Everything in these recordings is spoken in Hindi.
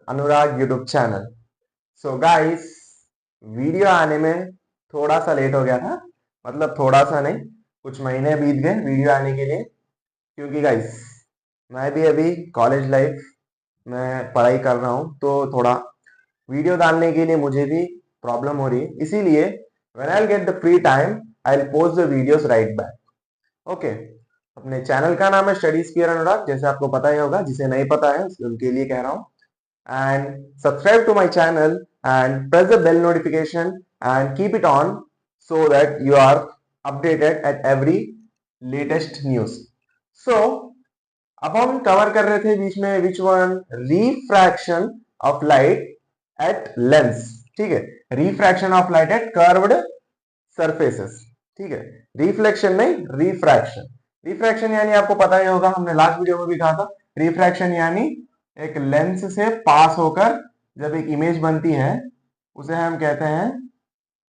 अनुराग YouTube channel. So guys, video आने में थोड़ा सा लेट हो गया था, मतलब थोड़ा सा नहीं, कुछ महीने बीत गए वीडियो आने के लिए। क्योंकि गाइस, मैं भी अभी कॉलेज लाइफ में पढ़ाई कर रहा हूँ, तो थोड़ा वीडियो डालने के लिए मुझे भी प्रॉब्लम हो रही है। इसीलिए when I get the free time I will post the videos right back. Okay, अपने चैनल का नाम है स्टडी स्पीयर अनुराग, जैसे आपको पता ही होगा। जिसे नहीं पता है उनके लिए कह रहा हूँ। And subscribe to my channel and press the bell notification and keep it on so that you are updated at every latest news. So, अब हम कवर कर रहे थे बीच में which one, refraction of light at lens. ठीक है, refraction of light at curved surfaces. ठीक है, रिफ्लेक्शन नहीं, रिफ्रैक्शन। रिफ्रैक्शन यानी आपको पता ही होगा, हमने लास्ट वीडियो में भी कहा था। रिफ्रैक्शन यानी एक लेंस से पास होकर जब एक इमेज बनती है, उसे हम कहते हैं,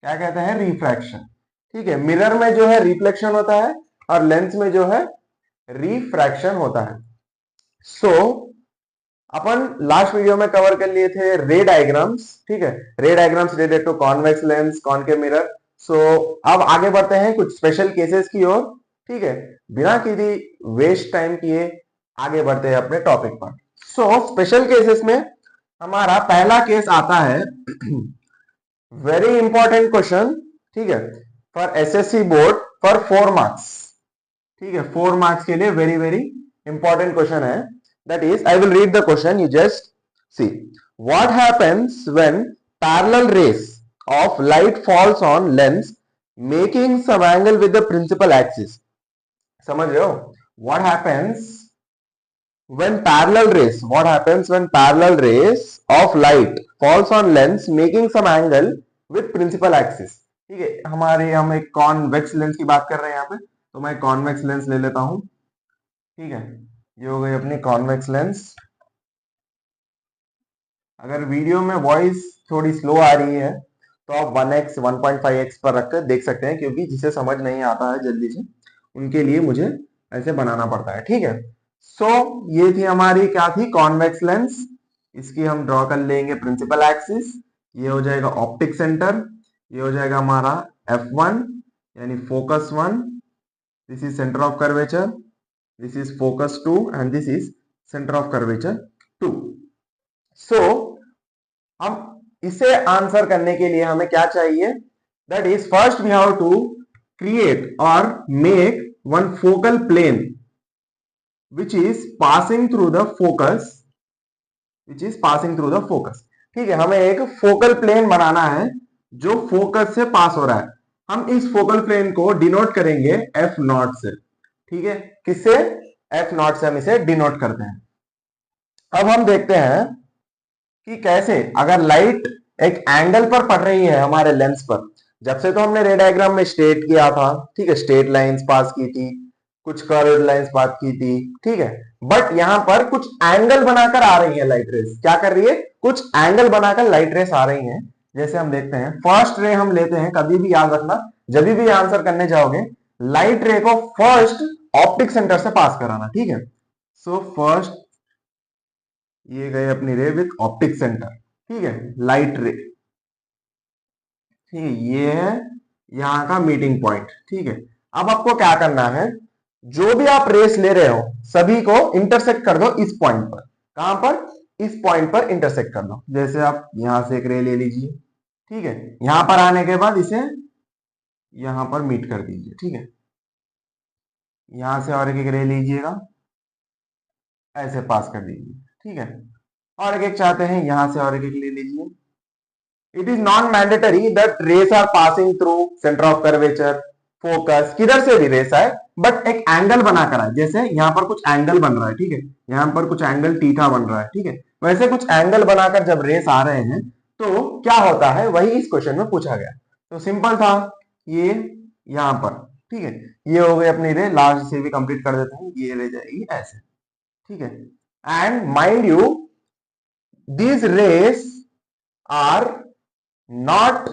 क्या कहते हैं, रिफ्रैक्शन। ठीक है, मिरर में जो है रिफ्लेक्शन होता है और लेंस में जो है रिफ्रैक्शन होता है। सो अपन लास्ट वीडियो में कवर कर लिए थे रे डायग्राम्स। ठीक है, ray diagrams related to convex lens, concave mirror. So अब आगे बढ़ते हैं कुछ स्पेशल केसेस की ओर। ठीक है, बिना किसी वेस्ट टाइम किए आगे बढ़ते हैं अपने टॉपिक पर। सो स्पेशल केसेस में हमारा पहला केस आता है, वेरी इंपॉर्टेंट क्वेश्चन। ठीक है, for SSC board for 4 marks. ठीक है, 4 मार्क्स के लिए वेरी वेरी इंपॉर्टेंट क्वेश्चन है। That is, I will read the question, you just see. What happens when parallel rays of light falls on lens making some angle with the principal axis. समझ रहे हो? What happens when parallel rays, what happens when parallel rays of light falls on lens making some angle with principal axis। ठीक है, हम एक कॉन्वेक्स लेंस की बात कर रहे हैं यहाँ पे, तो मैं कॉन्वेक्स लेंस ले लेता हूं। ठीक है, ये हो गई अपनी कॉन्वेक्स लेंस। अगर वीडियो में वॉइस थोड़ी स्लो आ रही है तो आप 1x 1.5x पर रखकर देख सकते हैं, क्योंकि जिसे समझ नहीं आता है जल्दी से, उनके लिए मुझे ऐसे बनाना पड़ता है। ठीक है, सो ये थी हमारी, क्या थी, कॉन्वेक्स लेंस। इसकी हम ड्रॉ कर लेंगे प्रिंसिपल एक्सिस। ये हो जाएगा ऑप्टिक सेंटर, ये हो जाएगा हमारा F1 यानी focus 1, this is centre of curvature, this is focus 2 and this is centre of curvature 2। So हम इसे आंसर करने के लिए हमें क्या चाहिए, that is first we have to create और make one focal plane which is passing through the focus, which is passing through the focus। ठीक है, हमें एक फोकल प्लेन बनाना है जो फोकस से पास हो रहा है। हम इस फोकल प्लेन को डिनोट करेंगे एफ नॉट से। ठीक है, किससे? एफ नॉट से हम इसे डिनोट करते हैं। अब हम देखते हैं कि कैसे, अगर लाइट एक एंगल पर पड़ रही है हमारे लेंस पर, जब से तो हमने रे डायग्राम में स्ट्रेट किया था। ठीक है, स्ट्रेट लाइंस पास की थी, कुछ कर्व्ड लाइंस बात की थी। ठीक है, बट यहां पर कुछ एंगल बनाकर आ रही है लाइट रेस। क्या कर रही है? कुछ एंगल बनाकर लाइट रेस आ रही है। जैसे हम देखते हैं, फर्स्ट रे हम लेते हैं, कभी भी याद रखना, जब भी आंसर करने जाओगे, लाइट रे को फर्स्ट ऑप्टिक सेंटर से पास कराना। ठीक है, सो फर्स्ट ये गए अपनी रे विथ ऑप्टिक सेंटर। ठीक है, लाइट रे। ठीक है, ये है यहां का मीटिंग पॉइंट। ठीक है, अब आपको क्या करना है, जो भी आप रेस ले रहे हो सभी को इंटरसेक्ट कर दो इस पॉइंट पर। कहां पर? इस पॉइंट पर इंटरसेक्ट कर दो। जैसे आप यहां से एक रे ले लीजिए। ठीक है, यहां पर आने के बाद इसे यहां पर मीट कर दीजिए। ठीक है, यहां से और एक रे लीजिएगा, ऐसे पास कर दीजिए। ठीक है, और एक चाहते हैं यहां से और एक ले लीजिए। It is non mandatory that rays are passing through centre of curvature, focus, किधर से भी रेस आए, बट एक एंगल बनाकर आए। जैसे यहां पर कुछ एंगल बन रहा है। ठीक है, यहां पर कुछ एंगल थीटा बन रहा है। ठीक है, वैसे कुछ एंगल बनाकर जब रेस आ रहे हैं तो क्या होता है, वही इस क्वेश्चन में पूछा गया। तो सिंपल था ये, यहां पर। ठीक है, ये हो गई अपनी रे, लास्ट से भी कंप्लीट कर देते हैं, ये रह जाएगी ऐसे। ठीक है, and mind you these rays are not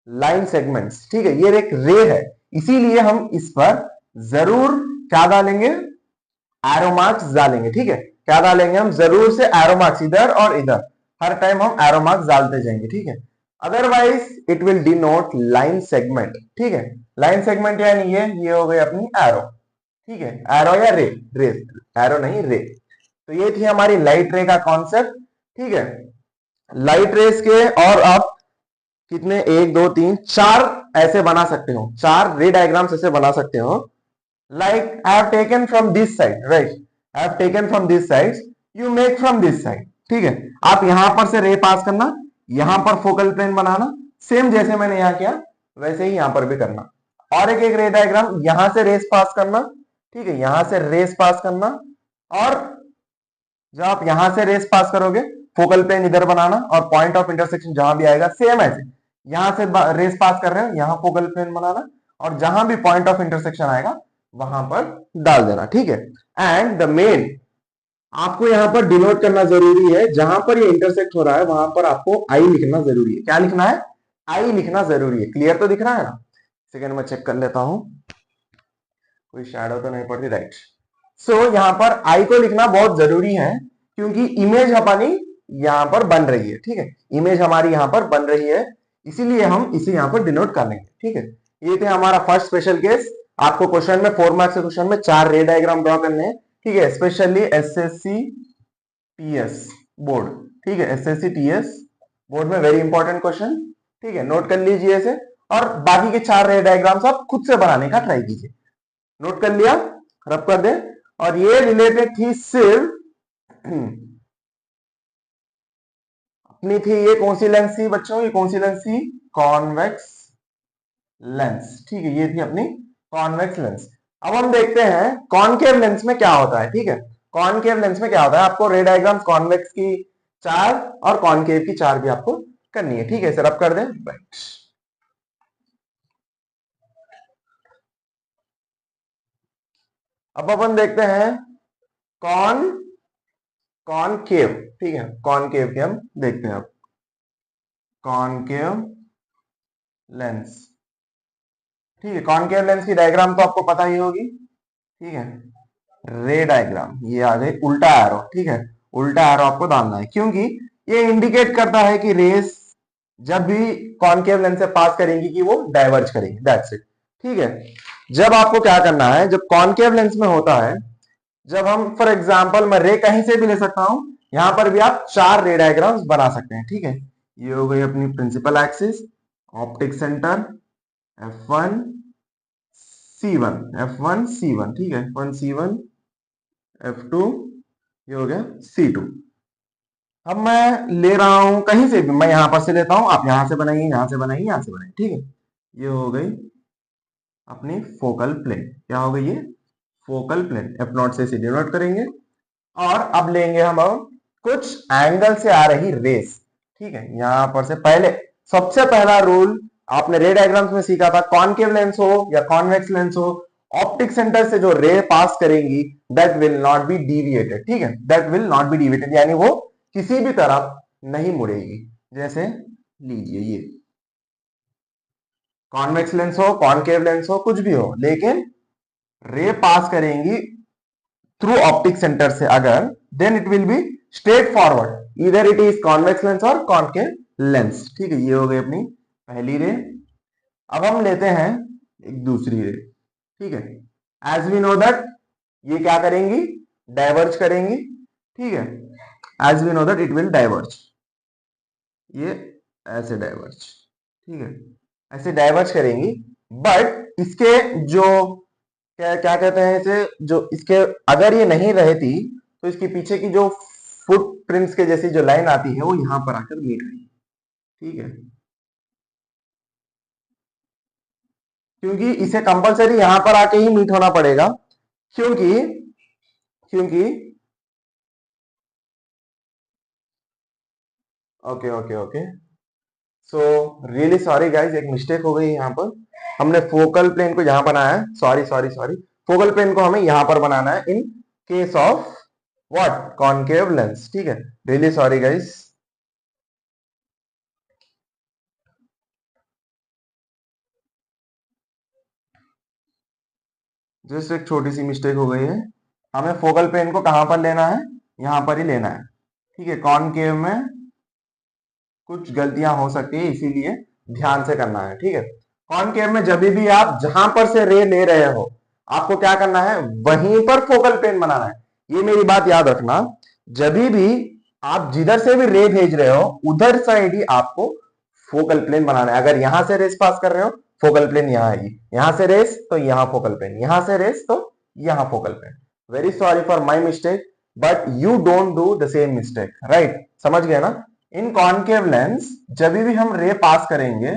line segments. ठीक है, ये एक रे है, इसीलिए हम इस पर जरूर क्या डालेंगे, एरो मार्क्स डालेंगे। ठीक है, क्या डालेंगे हम, जरूर से एरो मार्क्स इधर और इधर, हर टाइम हम एरो मार्क्स डालते जाएंगे, ठीक है। Otherwise it will denote line segment, ठीक है। लाइन सेगमेंट यानी ये हो गई अपनी एरो, ठीक है, एरो या रे, रे, एरो नहीं रे। तो ये थी हमारी लाइट रे का कॉन्सेप्ट, ठीक है। लाइट रेस के और आप कितने, एक दो तीन चार ऐसे बना सकते हो, चार रे डायग्राम्स ऐसे बना सकते हो। Like I have taken from this side, right, I have taken from this side, you make from this side, ठीक है। आप यहां पर से रे पास करना, यहां पर फोकल प्लेन बनाना, सेम जैसे मैंने यहां किया वैसे ही यहां पर भी करना। और एक रे डायग्राम यहां से रेस पास करना, ठीक है, यहां से रेस पास करना, और जब आप यहां से रेस पास करोगे फोकल प्लेन इधर बनाना, और पॉइंट ऑफ इंटरसेक्शन जहां भी आएगा सेम ऐसे, यहां से रेस पास कर रहे हो, यहां फोकल प्लेन बनाना, और जहां भी पॉइंट ऑफ इंटरसेक्शन आएगा वहां पर डाल देना, ठीक है। एंड द मेन आपको यहां पर डिनोट करना जरूरी है, जहां पर ये इंटरसेक्ट हो रहा है वहां पर आपको आई लिखना जरूरी है। क्या लिखना है, आई लिखना जरूरी है। क्लियर तो दिख रहा है ना? सेकेंड में चेक कर लेता हूं, कोई शैडो तो नहीं पड़ रही, राइट। सो यहां पर आई को लिखना बहुत जरूरी है, क्योंकि इमेज हमारी यहां पर बन रही है, ठीक है, इमेज हमारी यहां पर बन रही है, इसीलिए हम इसे यहां पर डिनोट कर लेंगे, ठीक है। ये थे हमारा फर्स्ट स्पेशल केस। आपको क्वेश्चन में 4 मार्क्स के क्वेश्चन में 4 रे डायग्राम ड्रॉ करने हैं, ठीक है, स्पेशली एसएससी टीएस बोर्ड, ठीक है, एसएससी टीएस बोर्ड में वेरी इंपॉर्टेंट क्वेश्चन, ठीक है, नोट कर लीजिए इसे। और बाकी के 4 रे डायग्राम्स आप खुद से बनाने का ट्राई कीजिए। नोट कर लिया, रब कर दे। और ये रिलेटेड थी सिर्फ अपनी थी, ये कौन सी लेंस थी बच्चों, ये कौन सी लेंस थी, कॉन्वेक्स लेंस, ठीक है, ये थी अपनी कॉन्वेक्स लेंस। अब हम देखते हैं कॉनकेव लेंस में क्या होता है, ठीक है। कॉनकेव लेंस में क्या होता है, आपको रे डायग्राम्स कॉन्वेक्स की 4 और कॉनकेव की 4 भी आपको करनी है, ठीक है, सर अब कर दे, राइट। अब अपन देखते हैं कॉन कॉनकेव, ठीक है, कॉनकेव के हम देखते हैं अब कॉनकेव लेंस, ठीक है। कॉनकेव लेंस की डायग्राम तो आपको पता ही होगी, ठीक है, रे डायग्राम, ये आ गई उल्टा एरो, ठीक है, उल्टा एरो आपको डालना है, क्योंकि ये इंडिकेट करता है कि रेस जब भी कॉनकेव लेंस से पास करेंगी कि वो डाइवर्ज करेंगी, दैट्स इट, ठीक है। जब आपको क्या करना है, जब कॉनकेव लेंस में होता है, जब हम फॉर एग्जांपल मैं रे कहीं से भी ले सकता हूं, यहां पर भी आप 4 रे डायग्राम्स बना सकते हैं, ठीक है। ये हो गई अपनी principal axis, optic centre, F1 C1, F1 C1, ठीक है, F1 C1, F2, ये हो गया C2। अब मैं ले रहा हूं कहीं से भी, मैं यहां पर से लेता हूं, आप यहां से बनाइए, यहां से बनाइए, यहां से बनाइए, ठीक है। ये हो गई अपनी फोकल प्लेन, क्या हो गई ये, फोकल प्लेन, एफ नॉट से डिनोट करेंगे। और अब लेंगे हम अब कुछ एंगल से आ रही रेस, ठीक है, यहां पर से पहले सबसे पहला रूल आपने रे डायग्राम्स में सीखा था, कॉनकेव लेंस हो या कॉन्वेक्स लेंस हो, ऑप्टिक सेंटर से जो रे पास करेंगी that will not be deviated, ठीक है, that will not be deviated, यानी वो किसी भी तरफ नहीं मुड़ेगी। जैसे लीजिए ये कॉन्वेक्स लेंस हो, कॉनकेव लेंस हो, कुछ भी हो, लेकिन रे पास करेंगी थ्रू ऑप्टिक सेंटर से अगर, then it will be straightforward, इधर इट इज कॉन्वेक्स लेंस और कॉनकेव लेंस, ठीक है। ये हो गई अपनी पहली रे। अब हम लेते हैं एक दूसरी रे, ठीक है, एज वी नो दैट ये क्या करेंगी, डाइवर्ज करेंगी, ठीक है, as we know that it will diverge, ये ऐसे डाइवर्ज, ठीक है, ऐसे डाइवर्ज करेंगी। बट इसके जो क्या क्या कहते हैं इसे, जो इसके अगर ये नहीं रहती तो इसके पीछे की जो फुटप्रिंट्स के जैसी जो लाइन आती है वो यहां पर आकर मीट रही, ठीक है, क्योंकि इसे कंपलसरी यहां पर आके ही मीट होना पड़ेगा, क्योंकि क्योंकि okay okay okay, so really sorry guys, एक मिस्टेक हो गई यहाँ पर, हमने फोकल प्लेन को यहां बनाया है, sorry sorry sorry, focal plane को हमें यहां पर बनाना है in case of what, concave lens, ठीक है, रियली सॉरी गाइज। जस्ट एक छोटी सी मिस्टेक हो गई है, हमें फोकल प्लेन को कहां पर लेना है, यहां पर ही लेना है, ठीक है। कॉनकेव में कुछ गलतियां हो सकती है, इसीलिए ध्यान से करना है, ठीक है। कॉनकेव में जब भी आप जहां पर से रे ले रहे हो, आपको क्या करना है, वहीं पर फोकल प्लेन बनाना है। ये मेरी बात याद रखना, जब भी आप जिधर से भी रे भेज रहे हो उधर साइड ही आपको फोकल प्लेन बनाना है। अगर यहां से रेस पास कर रहे हो, फोकल प्लेन यहां आएगी, यहां से रेस तो यहां फोकल प्लेन, यहां से रेस तो यहां focal plane. Very sorry for my mistake, but you don't do the same mistake, right? समझ गए ना? इन कॉनकेव लेंस जब भी हम रे पास करेंगे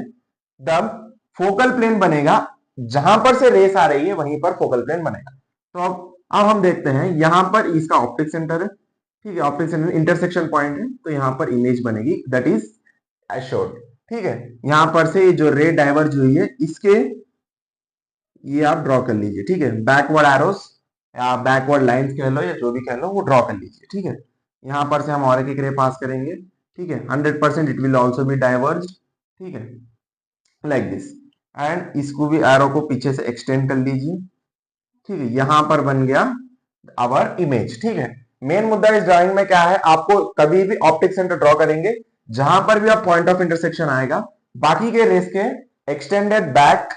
तब फोकल प्लेन बनेगा, जहां पर से रेस आ रही है वहीं पर फोकल प्लेन बनेगा। तो अब हम देखते हैं, यहां पर इसका ऑप्टिक सेंटर है, ठीक है। ऑप्टिक सेंटर इंटरसेक्शन पॉइंट है, तो यहां पर इमेज बनेगी, दैट इज एश्योर्ड, ठीक है। यहां पर से जो रे डाइवर्ज हुई है इसके, ये आप ड्रॉ कर लीजिए, ठीक है। बैकवर्ड एरोस या बैकवर्ड लाइंस कह लो या जो भी कह लो, वो ड्रॉ कर लीजिए, ठीक है। यहां पर से हम और एक रे पास करेंगे, ठीक है। 100% it will also be diverge, ठीक है, लाइक दिस। एंड इसको भी एरो को पीछे से एक्सटेंड कर लीजिए, ठीक है। यहां पर बन गया आवर इमेज, ठीक है। मेन मुद्दा इस ड्राइंग में क्या है, आपको कभी भी ऑप्टिक सेंटर ड्रॉ करेंगे, जहां पर भी आप पॉइंट ऑफ इंटरसेक्शन आएगा, बाकी के रेस के एक्सटेंडेड बैक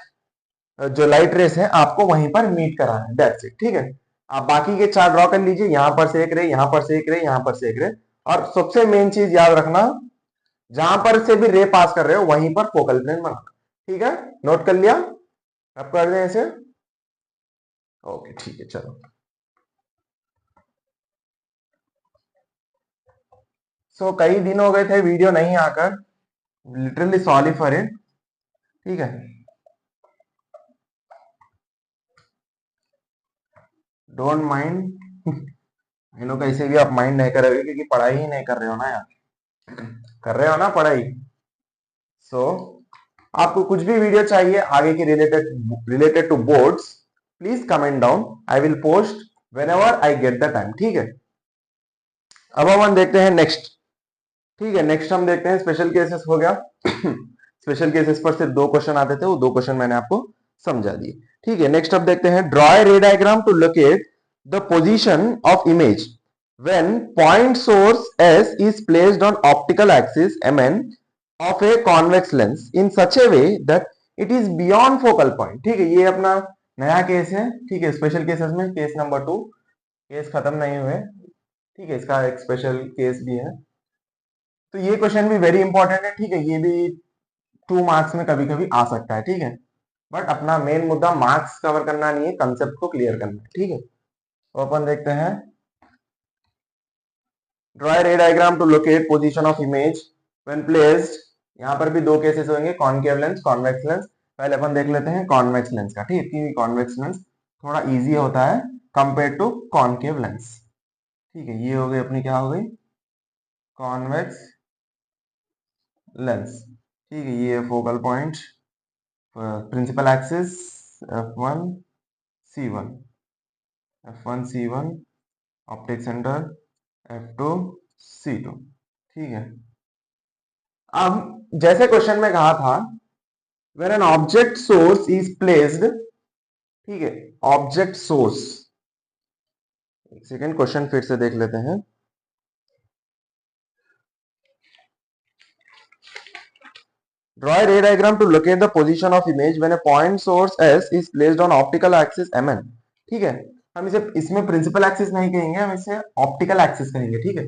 जो लाइट रेस है आपको वहीं पर मीट कराना है, दैट्स इट, ठीक है। आप बाकी के चार ड्रॉ कर लीजिए, यहां पर से एक रे, यहां पर से एक रे, यहां पर से एक रे। और सबसे मेन चीज याद रखना, जहां पर से भी रे पास कर रहे हो वहीं पर फोकल प्लेन बनाना, ठीक है। नोट कर लिया? अब कर दें इसे, ओके, ठीक है, चलो। सो कई दिन हो गए थे वीडियो नहीं आकर, लिटरली सॉरी फॉर इट, ठीक है। डोंट माइंड, इन नो कैसे भी आप माइंड नहीं करोगे, क्योंकि पढ़ाई ही नहीं कर रहे हो ना यार, कर रहे हो ना पढ़ाई। सो आपको कुछ भी वीडियो चाहिए आगे की related to boards, please comment down, I will post whenever I get the time, ठीक है। अब हम देखते हैं नेक्स्ट, ठीक है। नेक्स्ट हम देखते हैं स्पेशल केसेस हो गया। स्पेशल केसेस पर सिर्फ दो क्वेश्चन आते थे, वो दो क्वेश्चन मैंने आपको समझा दिए, ठीक है। नेक्स्ट अब देखते हैं, draw a ray diagram to locate the position of image when point source S is placed on optical axis MN of a convex lens in such a way that it is beyond focal point, ठीक है। ये अपना नया केस है, ठीक है। स्पेशल केसेस में केस नंबर 2, केस खत्म नहीं हुए, ठीक है। इसका एक स्पेशल केस भी है, तो ये क्वेश्चन भी वेरी इंपॉर्टेंट है, ठीक है। ये भी 2 मार्क्स में कभी कभी आ सकता है, ठीक है। बट अपना मेन मुद्दा मार्क्स कवर करना नहीं है, कंसेप्ट को क्लियर करना है, ठीक है। तो अपन देखते हैं, draw a ray diagram to locate position of image when placed. यहां पर भी दो केसेस होंगे, कॉनकेव लेंस, कॉन्वेक्स लेंस। पहले अपन देख लेते हैं कॉन्वेक्स लेंस का, ठीक है, क्योंकि कॉन्वेक्स लेंस थोड़ा इजी होता है कंपेयर टू कॉनकेव लेंस, ठीक है। ये हो गई अपनी, क्या हो गई, कॉन्वेक्स लेंस, ठीक है। ये focal point, principal axis F1 C1, F1 C1, optic centre F2 C2, ठीक है। अब जैसे क्वेश्चन में कहा था, when an object source is placed, ठीक है, ऑब्जेक्ट सोर्स, एक सेकेंड क्वेश्चन फिर से देख लेते हैं। Draw a ray diagram to locate the position of image when a point source S is placed on optical axis MN, ठीक है। हम इसे इसमें प्रिंसिपल एक्सिस नहीं कहेंगे, हम इसे ऑप्टिकल एक्सिस कहेंगे, ठीक है।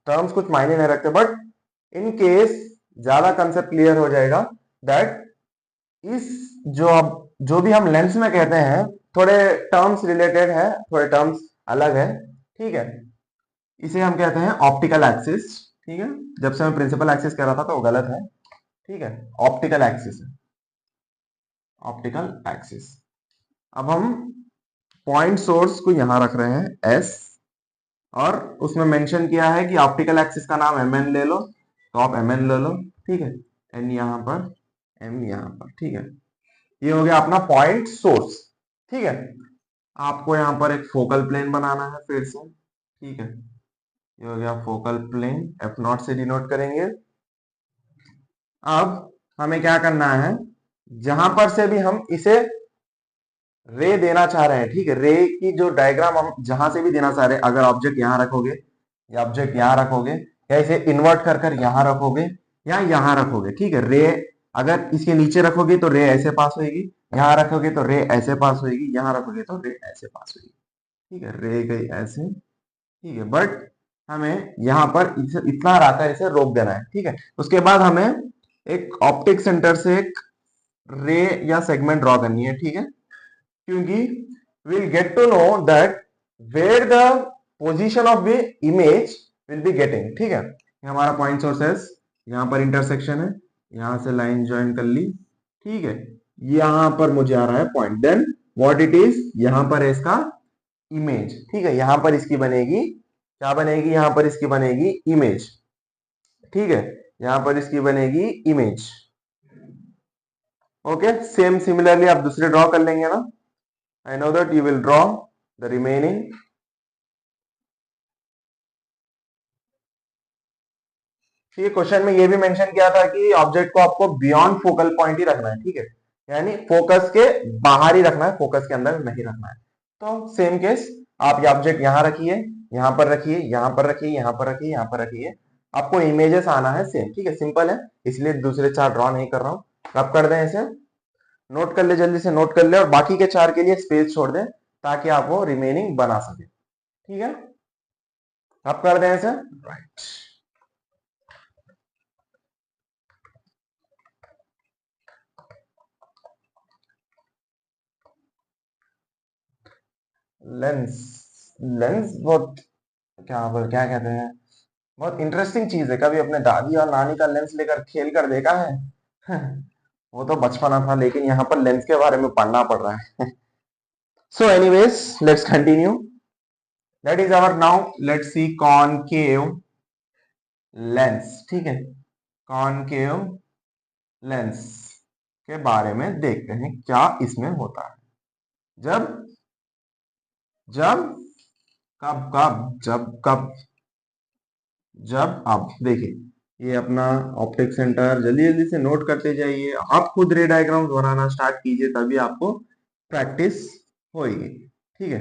टर्म्स कुछ मायने नहीं रखते, बट इन केस ज्यादा कंसेप्ट क्लियर हो जाएगा, दैट इस जो भी हम लेंस में कहते हैं, थोड़े टर्म्स रिलेटेड है, थोड़े टर्म्स अलग है, ठीक है। इसे हम कहते हैं ऑप्टिकल एक्सिस, ठीक है। जब से मैं प्रिंसिपल एक्सिस कह रहा था तो वो गलत है, ठीक है। ऑप्टिकल एक्सिस है, ऑप्टिकल एक्सिस। अब हम पॉइंट सोर्स को यहां रख रहे हैं एस, और उसमें मेंशन किया है कि ऑप्टिकल एक्सिस का नाम एम एन ले लो, तो आप एम एन ले लो, ठीक है। एन यहां पर, एम यहां पर, ठीक है। ये हो गया अपना पॉइंट सोर्स, ठीक है। आपको यहां पर एक फोकल प्लेन बनाना है फिर से, ठीक है। ये हो गया फोकल प्लेन, F0 से डिनोट करेंगे। अब हमें क्या करना है, जहां पर से भी हम इसे रे देना चाह रहे हैं, ठीक है, रे की जो डायग्राम हम जहां से भी देना चाह रहे हैं, अगर ऑब्जेक्ट यहां रखोगे या ऑब्जेक्ट यहां रखोगे या इसे इन्वर्ट कर कर यहां रखोगे या यहां रखोगे, ठीक है, रे अगर इसके नीचे रखोगे तो रे ऐसे पास होगी, यहां रखोगे तो रे ऐसे पास होगी, यहां रखोगे तो रे ऐसे पास होगी, ठीक है, रे गई ऐसे, ठीक है, बट हमें यहाँ पर इतना रहा था इसे रोक देना है, ठीक है। उसके बाद हमें एक ऑप्टिक सेंटर से एक रे या सेगमेंट ड्रॉ करनी है, ठीक है, क्योंकि we'll get to know that where the position of the image will be getting, ठीक है, ये हमारा पॉइंट सोर्स है, यहाँ पर इंटरसेक्शन है, यहां से लाइन ज्वाइन कर ली, ठीक है, यहां पर मुझे आ रहा है point, then what it is, यहां पर है इसका इमेज, ठीक है, यहां पर इसकी बनेगी, क्या बनेगी, यहां पर इसकी बनेगी इमेज, ठीक है, यहां पर इसकी बनेगी इमेज। ओके, सेम सिमिलरली आप दूसरे ड्रॉ कर लेंगे ना। I know that you will draw the remaining. ये क्वेश्चन में ये भी मेंशन किया था कि ऑब्जेक्ट को आपको बियॉन्ड फोकल पॉइंट ही रखना है, ठीक है, यानी फोकस के बाहर ही रखना है, फोकस के अंदर नहीं रखना है। तो सेम केस, आप ये ऑब्जेक्ट यहां रखिए, यहां पर रखिए, यहां पर रखिए, यहां पर रखिए, यहां पर रखिए, आपको इमेजेस आना है सेम, ठीक है, सिंपल है, इसलिए दूसरे चार ड्रॉ नहीं कर रहा हूं। अब कर दें इसे, नोट कर ले, जल्दी से नोट कर ले, और बाकी के चार के लिए स्पेस छोड़ दें ताकि आप वो रिमेनिंग बना सके, ठीक है। अब कर दें इसे, राइट। लेंस, लेंस बहुत क्या कहते हैं, बहुत इंटरेस्टिंग चीज है। कभी अपने दादी और नानी का लेंस लेकर खेल कर देखा है? वो तो बचपना था, लेकिन यहाँ पर लेंस के बारे में पढ़ना पड़ रहा है। So anyways, let's continue, that is our, now let's see concave lens, ठीक है, कॉनकेव लेंस के बारे में देखते हैं क्या इसमें होता है। जब जब कब कब जब कब जब आप देखिए, ये अपना ऑप्टिक सेंटर, जल्दी जल्दी से नोट करते जाइए, आप खुद रे डायग्राम बनाना स्टार्ट कीजिए, तभी आपको प्रैक्टिस होगी, ठीक है।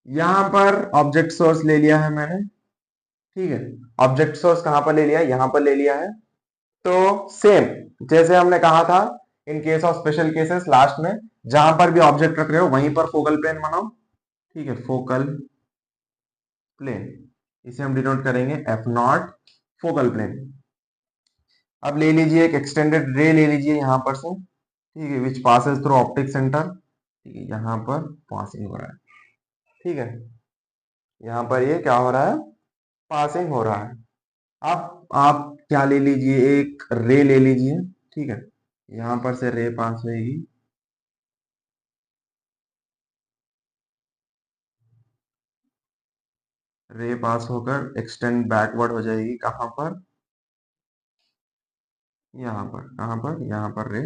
यहां पर ऑब्जेक्ट सोर्स ले लिया है मैंने, ठीक है, ऑब्जेक्ट सोर्स कहां पर ले लिया है, यहां पर ले लिया है। तो सेम जैसे हमने कहा था, इन case of special cases, last में जहां पर भी ऑब्जेक्ट रख रहे हो वहीं पर फोकल प्लेन बनाओ, ठीक है, फोकल प्लेन, इसे हम डिनोट करेंगे एफ नॉट, फोकल प्लेन। अब ले लीजिए एक एक्सटेंडेड रे ले लीजिए यहां पर से, ठीक है, विच पासेस थ्रू ऑप्टिक सेंटर, ठीक है, यहां पर पासिंग हो रहा है, ठीक है, यहां पर ये क्या हो रहा है, पासिंग हो रहा है। अब आप क्या ले लीजिए, एक रे ले लीजिए, ठीक है, यहां पर से रे पास होगी, रे पास होकर एक्सटेंड बैकवर्ड हो जाएगी, कहां पर, यहां पर, कहां पर, यहां पर रे,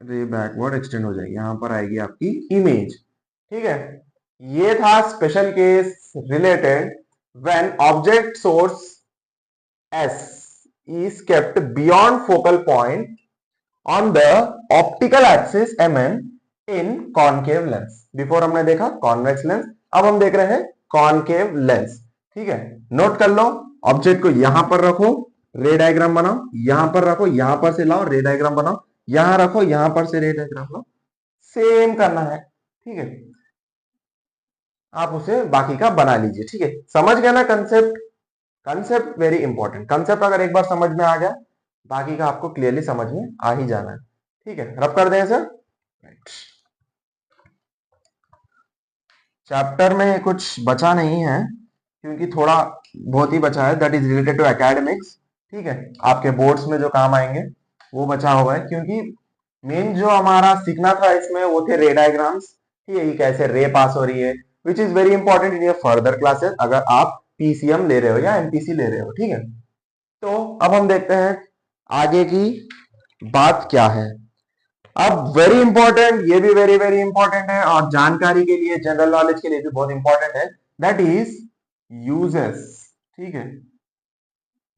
रे बैकवर्ड एक्सटेंड हो जाएगी, यहां पर आएगी आपकी इमेज, ठीक है। ये था special case related when object source S is kept beyond focal point on the optical axis mm in concave lens। Before हमने देखा कॉन्वेक्स लेंस, अब हम देख रहे हैं कॉनकेव लेंस, ठीक है। नोट कर लो, ऑब्जेक्ट को यहां पर रखो, रे डायग्राम बनाओ, यहां पर रखो, यहां पर से लाओ, रे डायग्राम बनाओ, यहां रखो, यहां पर से रे डायग्राम लाओ, सेम करना है, ठीक है। आप उसे बाकी का बना लीजिए, ठीक है, समझ गया ना concept. Concept very important, concept अगर एक बार समझ में आ गया, बाकी का आपको क्लियरली समझ में आ ही जाना है, ठीक है। रब कर दें सर, चैप्टर में कुछ बचा नहीं है, क्योंकि थोड़ा बहुत ही बचा है, that is related to academics, ठीक है, आपके बोर्ड्स में जो काम आएंगे वो बचा हुआ है, क्योंकि मेन जो हमारा सीखना था इसमें वो थे रे डायग्राम्स, ठीक है, ये कैसे रे पास हो रही है, which is very important in your further classes, अगर आप पीसीएम ले रहे हो या एमपीसी ले रहे हो, ठीक है। तो अब हम देखते हैं आगे की बात क्या है। अब वेरी इंपॉर्टेंट, ये भी वेरी वेरी इंपॉर्टेंट है, और जानकारी के लिए, जनरल नॉलेज के लिए भी बहुत इंपॉर्टेंट है, दैट इज यूजेस, ठीक है,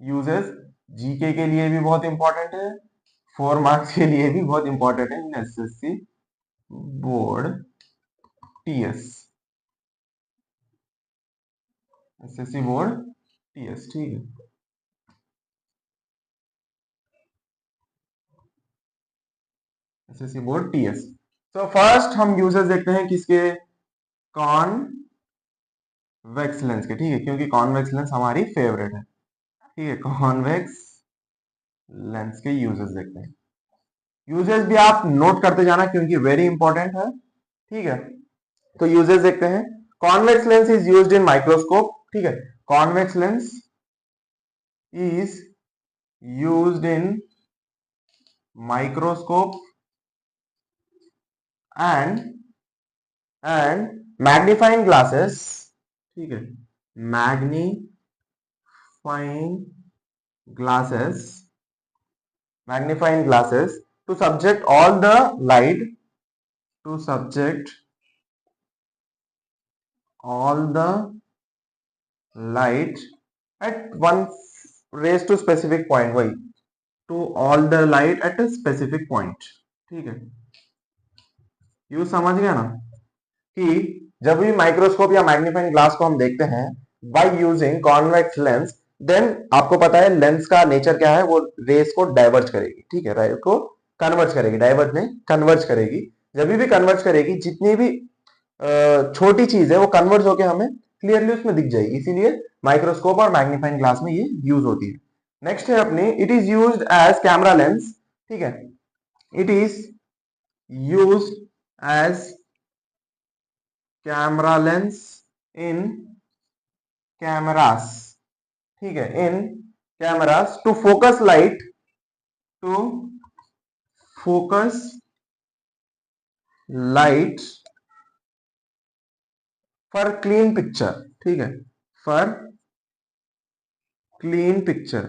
यूजेस जीके के लिए भी बहुत इंपॉर्टेंट है, 4 मार्क्स के लिए भी बहुत इंपॉर्टेंट है in SSC board TS, SSC board TS, ठीक है। SSC board TS. तो फर्स्ट हम यूजर्स देखते हैं किसके, कॉन्वेक्स लेंस के, ठीक है, क्योंकि कॉन्वेक्स लेंस हमारी फेवरेट है, ठीक है। कॉन्वेक्स लेंस के यूजर्स देखते हैं। यूजर्स भी आप नोट करते जाना क्योंकि वेरी इंपॉर्टेंट है, ठीक है। तो यूजर्स देखते हैं। Convex lens is used in microscope, ठीक है। Convex lens is used in microscope and magnifying glasses, ठीक है, magnifying glasses, magnifying glasses to subject all the light, to subject all the light at one raised to specific point, वही to all the light at a specific point, ठीक है। यूज समझ गया ना कि जब भी माइक्रोस्कोप या मैग्नीफाइंग ग्लास को हम देखते हैं by using convex lens, then आपको पता है लेंस का नेचर क्या है, वो रेस को डाइवर्ज करेगी, ठीक है, रेस को कन्वर्ज करेगी, डाइवर्ज नहीं कन्वर्ज करेगी। जब भी कन्वर्ज करेगी, जितनी भी छोटी चीज है वो कन्वर्ज होकर हमें क्लियरली उसमें दिख जाएगी, इसीलिए माइक्रोस्कोप और मैग्नीफाइंग ग्लास में ये यूज होती है। नेक्स्ट है अपनी, it is used as camera lens, ठीक है, it is used as camera lens in cameras, ठीक है, in cameras to focus light, to focus light for clean picture, ठीक है, फॉर क्लीन पिक्चर,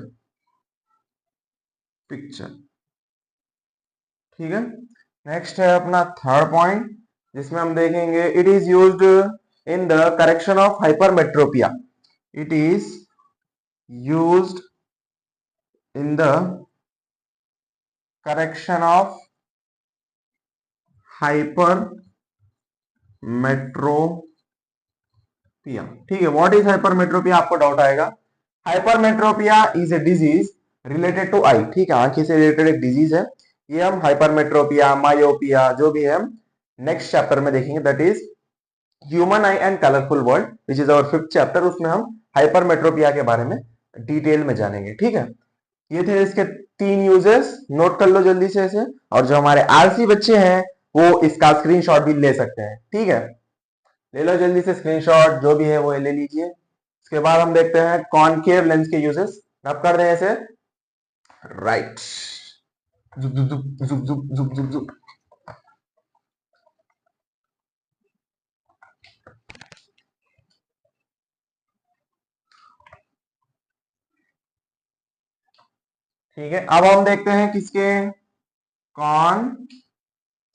ठीक है। नेक्स्ट है अपना थर्ड पॉइंट जिसमें हम देखेंगे, it is used in the correction of hypermetropia, it is used in the correction of hypermetropia, ठीक है। व्हाट इज हाइपरमेट्रोपिया, आपको डाउट आएगा। Hypermetropia is a disease related to eye, ठीक है, आंखें से रिलेटेड एक डिजीज है ये। हम हाइपरमेट्रोपिया, मायोपिया जो भी है हम नेक्स्ट चैप्टर में देखेंगे, that is human eye and colourful world, which is our 5th chapter. उसमें हम हाइपरमेट्रोपिया के बारे में डिटेल में जानेंगे, ठीक है। ये थे इसके 3 यूजेस, नोट कर लो जल्दी से इसे। और जो हमारे आलसी बच्चे हैं वो इसका स्क्रीनशॉट भी ले सकते हैं, ठीक है, ले लो जल्दी से स्क्रीनशॉट, जो भी है वो ले लीजिए। उसके बाद हम देखते हैं कॉनकेव लेंस के यूजेस, अब कर दें इसे राइट, जुप जुप जुप जुप जुप जुप जुप जुप। ठीक है, अब हम देखते हैं किसके, कॉन,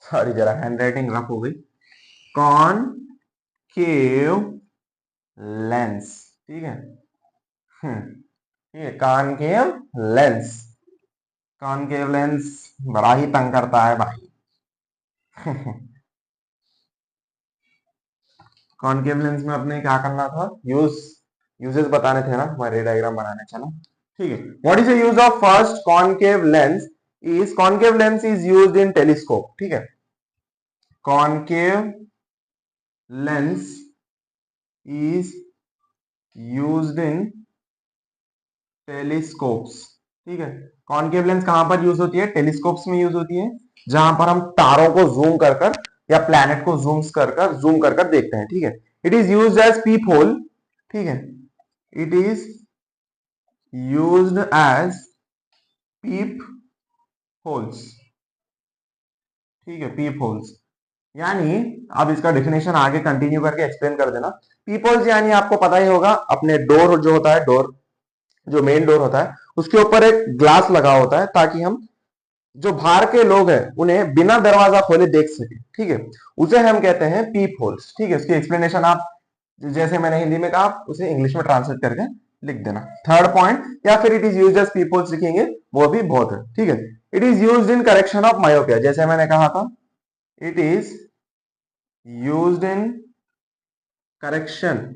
सॉरी जरा हैंडराइटिंग रफ हो गई, कॉनकेव लेंस, ठीक है, ठीक है, कॉनकेव लेंस। कॉनकेव लेंस बड़ा ही तंग करता है भाई। कॉनकेव लेंस में अपने क्या करना था, यूजेस बताने थे ना, हमारे डायग्राम बनाने, चलो ठीक है। What is the use of first concave lens, is concave lens is used in telescope, ठीक है। Concave lens is used in telescopes, ठीक है। कॉनकेव लेंस कहां पर यूज होती है, टेलीस्कोप्स में यूज होती है, जहां पर हम तारों को जूम कर या प्लैनेट को जूम कर देखते हैं, ठीक है। It is used as peep hole, ठीक है, it is used as peep holes, ठीक है, पीप होल्स। यानी अब इसका डेफिनेशन आगे कंटिन्यू करके एक्सप्लेन कर देना। पीप होल्स यानी आपको पता ही होगा, अपने डोर जो होता है, डोर जो मेन डोर होता है उसके ऊपर एक ग्लास लगा होता है ताकि हम जो बाहर के लोग हैं उन्हें बिना दरवाजा खोले देख सके, ठीक है, उसे हम कहते हैं पीप होल्स, ठीक है। इसकी एक्सप्लेनेशन आप जैसे मैंने हिंदी में कहा उसे इंग्लिश में ट्रांसलेट करके लिख देना। थर्ड पॉइंट, या फिर it is used as peep holes लिखेंगे वो भी बहुत है, ठीक है। It is used in correction of myopia, जैसे मैंने कहा था it is used in correction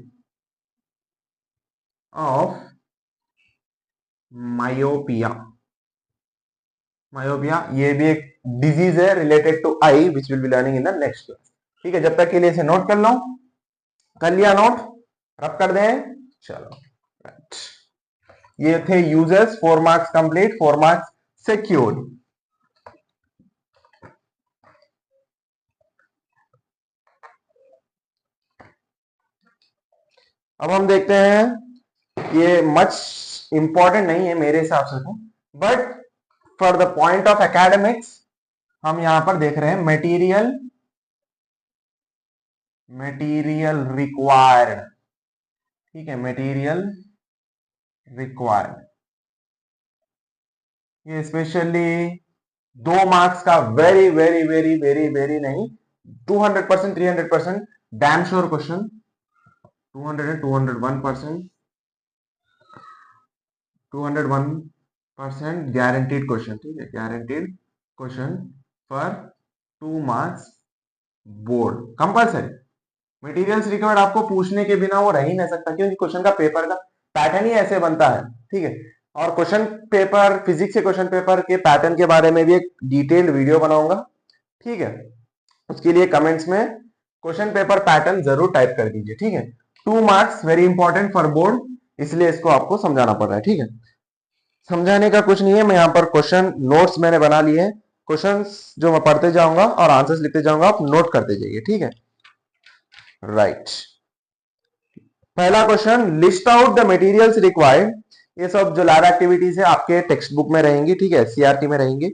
of myopia. Myopia ये भी एक डिजीज है related to eye, which will be learning in the next class. ठीक है, जब तक के लिए इसे नोट कर लो। कर लिया नोट? रब कर दें। चलो राइट, ये थे users. 4 marks complete, 4 marks secured. अब हम देखते हैं, ये मच इंपॉर्टेंट नहीं है मेरे हिसाब से तो, but for the point of academics हम यहां पर देख रहे हैं मटेरियल रिक्वायर्ड। ठीक है, मटेरियल रिक्वायर्ड, ये स्पेशली 2 मार्क्स का very very very very very नहीं, 200%, 300% damn sure question, 200 201%, 201% guaranteed question. ठीक है, guaranteed question for 2 marks board compulsory. Materials required आपको पूछने के बिना वो रह ही नहीं सकता, क्योंकि क्वेश्चन का पेपर का पैटर्न ही ऐसे बनता है। ठीक है, और क्वेश्चन पेपर, फिजिक्स के क्वेश्चन पेपर के पैटर्न के बारे में भी एक डिटेल्ड वीडियो बनाऊंगा। ठीक है, उसके लिए कमेंट्स में क्वेश्चन पेपर पैटर्न जरूर टाइप कर दीजिए। ठीक है, 2 marks very important for board, इसलिए इसको आपको समझाना पड़ रहा है। ठीक है, समझाने का कुछ नहीं है, मैं यहाँ पर क्वेश्चन नोट्स मैंने बना लिए हैं, क्वेश्चंस जो मैं पढ़ते जाऊंगा और आंसर्स लिखते जाऊंगा, आप नोट करते जाइए। ठीक है, राइट। पहला question, list out the materials required. ये सब जो लैब एक्टिविटीज है आपके टेक्स्ट बुक में रहेंगी। ठीक है, सीआरटी में रहेंगे।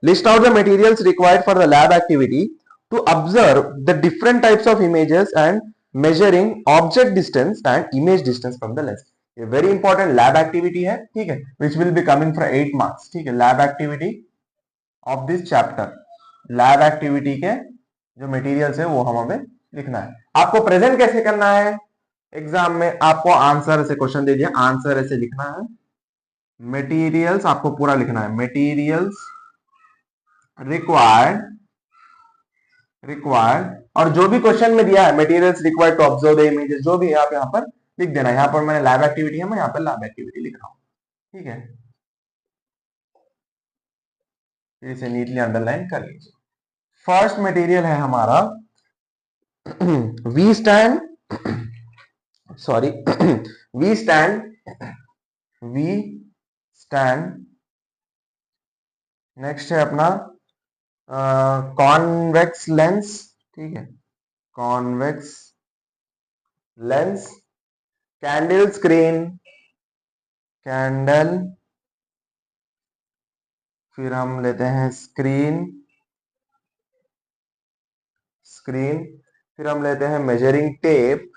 List out the materials required for the lab activity to observe the different types of images and measuring object distance and image distance from the lens. ये वेरी इंपॉर्टेंट लैब एक्टिविटी है। ठीक है, which will be coming for 8 marks. ठीक है, lab activity of this chapter, lab activity के जो मटेरियल्स है वो हमें लिखना है। आपको प्रेजेंट कैसे करना है, एग्जाम में आपको आंसर ऐसे क्वेश्चन दे दिया, आंसर ऐसे लिखना है। मटेरियल्स आपको पूरा लिखना है, मटेरियल्स रिक्वायर्ड और जो भी क्वेश्चन में दिया है, materials required to observe the images, जो भी आप यहाँ पर लिख देना। यहाँ पर मैंने लैब एक्टिविटी है, मैं यहाँ पर लैब एक्टिविटी लिख रहा हूँ। ठीक है, इसे नीटली अंडरलाइन कर लीजिए। फर्स्ट मटेरियल है हमारा V stand, sorry V stand. Next है अपना कॉन्वेक्स लेंस। ठीक है, convex lens, candle screen, candle, फिर हम लेते हैं स्क्रीन, फिर हम लेते हैं मेजरिंग टेप,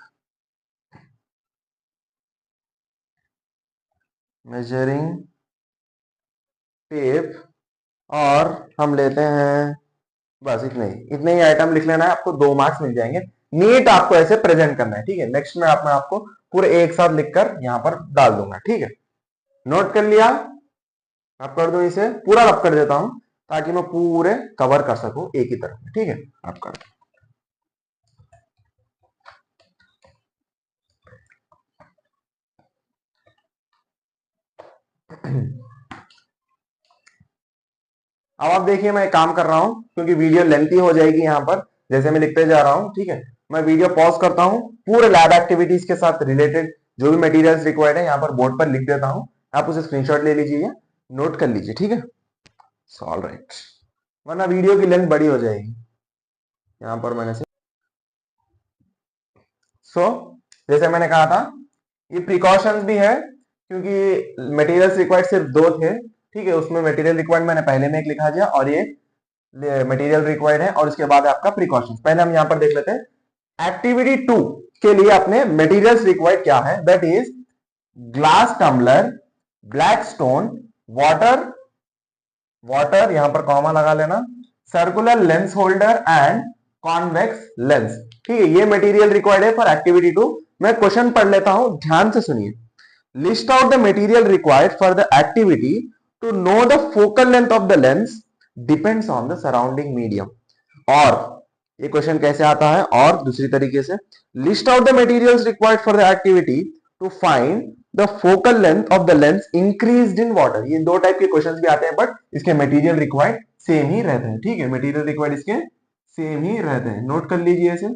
और हम लेते हैं, बस इतने ही आइटम लिख लेना है, आपको 2 मार्क्स मिल जाएंगे। नीट आपको ऐसे प्रेजेंट करना है। ठीक है, नेक्स्ट में आपको पूरे एक साथ लिखकर यहां पर डाल दूंगा। ठीक है, नोट कर लिया? रब कर दो, इसे पूरा रब कर देता हूं ताकि मैं पूरे कवर कर सकूं एक ही तरफ में। ठीक है, रब कर दो। अब आप देखिए, मैं काम कर रहा हूं क्योंकि वीडियो लेंथी हो जाएगी यहां पर जैसे मैं लिखते जा रहा हूं। ठीक है, मैं वीडियो पॉज करता हूं, पूरे लैब एक्टिविटीज के साथ रिलेटेड जो भी मटेरियल्स रिक्वायर्ड है यहां पर बोर्ड पर लिख देता हूं। आप उसे स्क्रीनशॉट ले लीजिए, नोट कर लीजिए। ठीक है, ऑल राइट, वरना वीडियो की लेंथ बड़ी हो जाएगी। यहां पर मैंने से जैसे मैंने कहा था, ये प्रिकॉशंस भी है क्योंकि मटेरियल्स रिक्वायर्ड सिर्फ 2 थे। ठीक है, उसमें मटेरियल रिक्वायर्ड मैंने पहले में एक लिखा दिया और ये मटेरियल रिक्वायर्ड है, और इसके बाद आपका प्रिकॉशंस। पहले हम यहां पर देख लेते हैं एक्टिविटी 2 के लिए अपने मटेरियल्स रिक्वायर्ड क्या है। That is glass tumbler, black stone, water यहां पर कॉमा लगा लेना, circular lens holder and convex lens. ठीक है, ये मटेरियल रिक्वायर्ड है फॉर एक्टिविटी 2। मैं क्वेश्चन पढ़ लेता हूं, ध्यान से सुनिए। List out the material required for the activity to know the focal length of the lens depends on the surrounding medium. और ये क्वेश्चन कैसे आता है, और दूसरी तरीके से list out the materials required for the activity to find the focal length of the lens increased in water. ये दो टाइप के क्वेश्चंस भी आते हैं, बट इसके मटेरियल रिक्वायर्ड सेम ही रहते हैं। ठीक है, मटेरियल रिक्वायर्ड इसके सेम ही रहते हैं, नोट कर लीजिए इसे।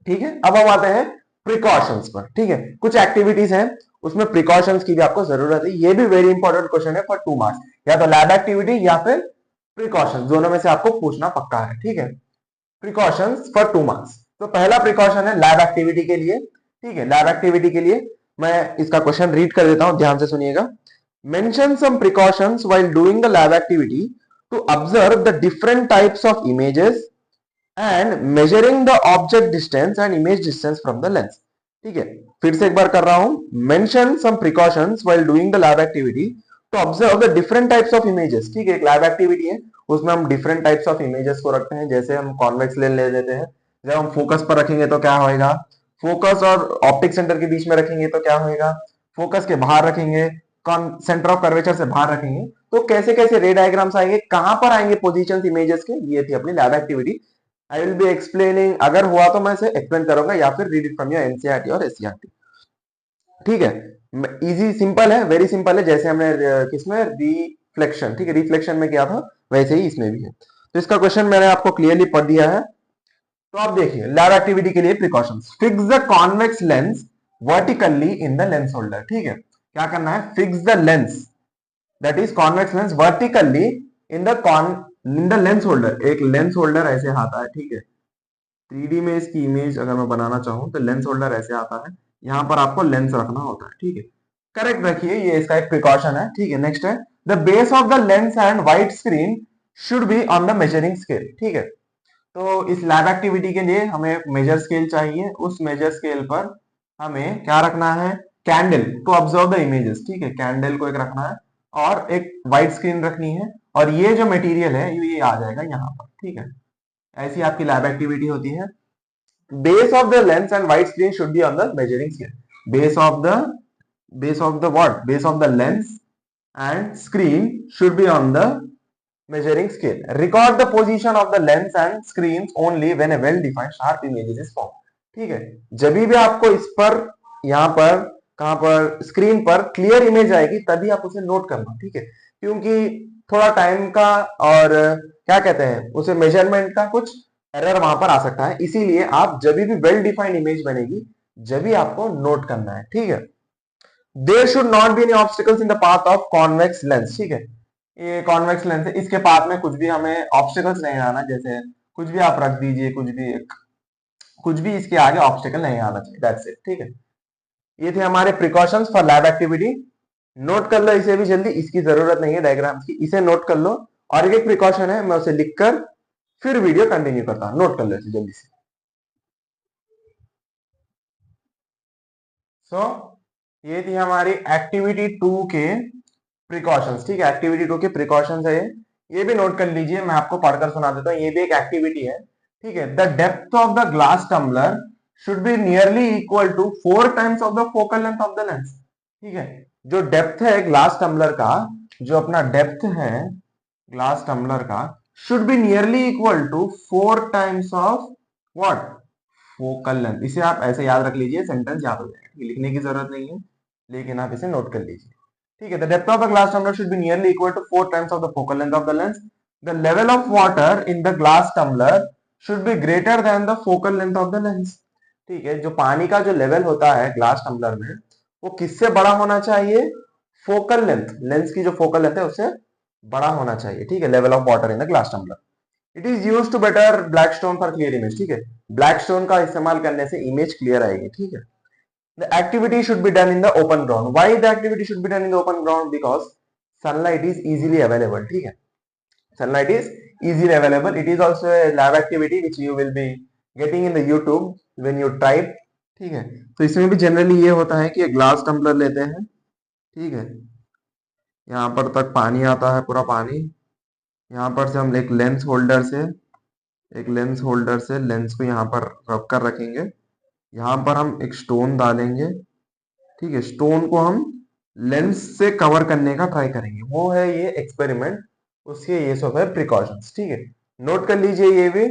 ठीक है, अब हम आते हैं प्रिकॉशंस पर। ठीक है, कुछ एक्टिविटीज हैं उसमें प्रिकॉशंस की भी आपको जरूरत है। ये भी वेरी इंपॉर्टेंट क्वेश्चन है फॉर 2 मार्क्स, या तो लैब एक्टिविटी या फिर प्रिकॉशंस, दोनों में से आपको पूछना पक्का है। ठीक है, प्रिकॉशंस फॉर 2 मार्क्स। तो पहला प्रिकॉशन है लैब एक्टिविटी के लिए। ठीक है, लैब एक्टिविटी के लिए मैं इसका क्वेश्चन रीड कर देता हूं, ध्यान से सुनिएगा। Mention some precautions while doing the lab activity to observe the different types of images and measuring the object distance and image distance from the lens. ठीक है, फिर से एक बार कर रहा हूं। Mention some precautions while doing the lab activity to observe the different types of images. ठीक है, एक लैब एक्टिविटी है, उसमें हम डिफरेंट टाइप्स ऑफ इमेजेस को रखते हैं। जैसे हम कॉन्वेक्स लेंस ले लेते हैं, जब हम फोकस पर रखेंगे तो क्या होएगा, फोकस और ऑप्टिक सेंटर के बीच में रखेंगे तो क्या होएगा, फोकस के बाहर रखेंगे, सेंटर ऑफ कर्वेचर से बाहर रखेंगे तो कैसे कैसे रे डायग्राम्स आएंगे, कहां पर आएंगे पोजीशंस इमेजेस के। ये थी अपनी lab activity. I will be explaining, अगर हुआ तो मैं इसे एक्सप्लेन करूंगा या फिर read it from your NCERT और एससीईआरटी। ठीक है, इजी सिंपल है, वेरी सिंपल है, जैसे हमने किसमें रिफ्लेक्शन, ठीक है, रिफ्लेक्शन में किया था वैसे ही इसमें भी है। तो इसका क्वेश्चन मैंने आपको क्लियरली पढ़ दिया है। तो आप देखिए लैब एक्टिविटी के लिए precautions, fix the convex lens vertically in the lens holder. ठीक है, क्या करना है, fix the lens that is convex lens vertically in the lens holder. एक लेंस होल्डर ऐसे आता है। ठीक है, 3D में इसकी इमेज अगर मैं बनाना चाहूं तो लेंस होल्डर ऐसे आता है, यहां पर आपको लेंस रखना होता है। ठीक है, करेक्ट रखिए, ये इसका एक प्रिकॉशन है। ठीक है, नेक्स्ट है the base of the lens and white screen should be on the measuring scale. ठीक है, तो इस लैब एक्टिविटी के लिए हमें मेजर स्केल चाहिए, उस मेजर स्केल पर हमें क्या रखना है, candle to observe the images. ठीक है, कैंडल को एक रखना है और एक वाइट स्क्रीन रखनी है, और ये जो मटेरियल है ये आ जाएगा यहाँ पर। ठीक है, ऐसी आपकी लैब एक्टिविटी होती है। Base of the lens and white screen should be on the measuring scale. Base of the what, base of the lens and screen should be on the measuring scale. Record the position of the lens and screens only when a well defined sharp image is formed. ठीक है, जब भी आपको इस पर, यहाँ पर, कहां पर, स्क्रीन पर क्लियर इमेज आएगी तभी आप उसे नोट करना। ठीक है, क्योंकि थोड़ा टाइम का और क्या कहते हैं उसे मेजरमेंट का कुछ एरर वहां पर आ सकता है, इसीलिए आप जब भी वेल डिफाइंड इमेज बनेगी जब भी आपको नोट करना है। ठीक है, there should not be any obstacles in the path of convex lens. ठीक है, ये कॉन्वेक्स लेंस है, इसके पाथ में कुछ भी हमें ऑब्स्टिकल्स नहीं आना, जैसे कुछ भी आप रख दीजिए, कुछ भी इसके आगे ऑब्स्टिकल नहीं आना चाहिए, दैट्स इट। ठीक है, ये थे हमारे precautions for lab activity. Note कर लो इसे भी जल्दी, इसकी जरूरत नहीं है डायग्राम्स की, इसे नोट कर लो। और एक प्रिकॉशन है, मैं उसे लिखकर फिर वीडियो कंटिन्यू करता हूं, नोट कर लो इसे जल्दी से। सो ये थी हमारी एक्टिविटी 2 के प्रिकॉशंस। ठीक है, एक्टिविटी 2 के प्रिकॉशंस है ये भी नोट कर लीजिए, मैं आपको पढ़कर सुना देता हूँ, ये भी एक एक्टिविटी है। ठीक है, the depth of the glass tumbler should be nearly equal to 4 times of the focal length of the lens. ठीक है, जो डेप्थ है ग्लास टम्बलर का, जो अपना डेप्थ है ग्लास टम्बलर का, should be nearly equal to 4 times of what, focal length. इसे आप ऐसे याद रख लीजिए, सेंटेंस याद हो जाएगा, लिखने की जरूरत नहीं है, लेकिन आप इसे नोट कर लीजिए। ठीक है, the depth of the glass tumbler should be nearly equal to 4 times of the focal length of the lens. The level of water in the glass tumbler should be greater than the focal length of the lens. ठीक है, जो पानी का जो लेवल होता है ग्लास टम्बलर में, वो किससे बड़ा होना चाहिए, फोकल लेंथ, लेंस की जो फोकल लेंथ है उससे बड़ा होना चाहिए। ठीक है, level of water in the glass tumbler. It is use to better black stone for clear image. ठीक है, ब्लैक स्टोन का इस्तेमाल करने से इमेज क्लियर आएगी। ठीक है, the activity should be done in the open ground. Why the activity should be done in the open ground? Because sunlight is easily available. ठीक है, sunlight is easily available. It is also a lab activity which you will be getting in the YouTube when you type. ठीक है, तो इसमें भी जनरली ये होता है कि एक ग्लास टम्बलर लेते हैं। ठीक है, यहाँ पर तक पानी आता है, पूरा पानी, यहाँ पर से हम एक लेंस होल्डर से लेंस को यहाँ पर रख कर रखेंगे, यहाँ पर हम एक स्टोन डालेंगे। ठीक है, स्टोन को हम लेंस से कवर करने का ट्राई करेंगे, वो है ये एक्सपेरिमेंट, उसके ये सब है प्रिकॉशंस। ठीक है, नोट कर लीजिए ये भी।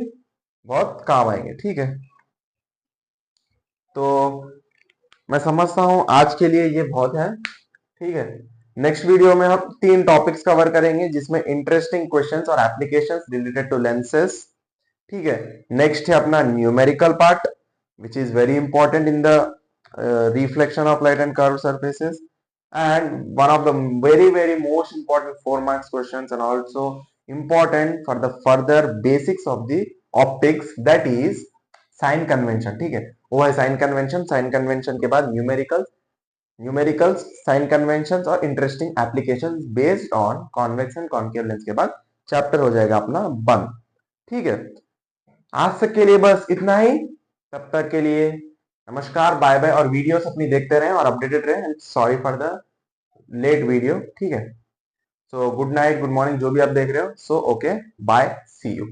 बहुत काम आएंगे, ठीक है। तो मैं समझता हूं आज के लिए ये बहुत है, ठीक है। नेक्स्ट वीडियो में हम 3 टॉपिक्स कवर करेंगे जिसमें इंटरेस्टिंग क्वेश्चंस और एप्लीकेशंस रिलेटेड टू लेंसेस, ठीक है। नेक्स्ट है अपना numerical part which is very important in the reflection of light and curved surfaces, and one of the very most important 4 marks questions and also important for the further basics of the optics, that is sign convention, ठीक है। वो है साइन कन्वेंशन, साइन कन्वेंशन के बाद न्यूमेरिकल्स, न्यूमेरिकल्स, साइन कन्वेंशंस और interesting applications based on convex and concave lens के बाद चैप्टर हो जाएगा अपना बंद, ठीक है। आज तक के लिए बस इतना ही, तब तक के लिए नमस्कार, बाय बाय, और वीडियोस अपनी देखते रहें और अपडेटेड रहें। Sorry for the late video, ठीक है। So good night, good morning, जो भी आप देख रहे हो। So okay, bye, see you.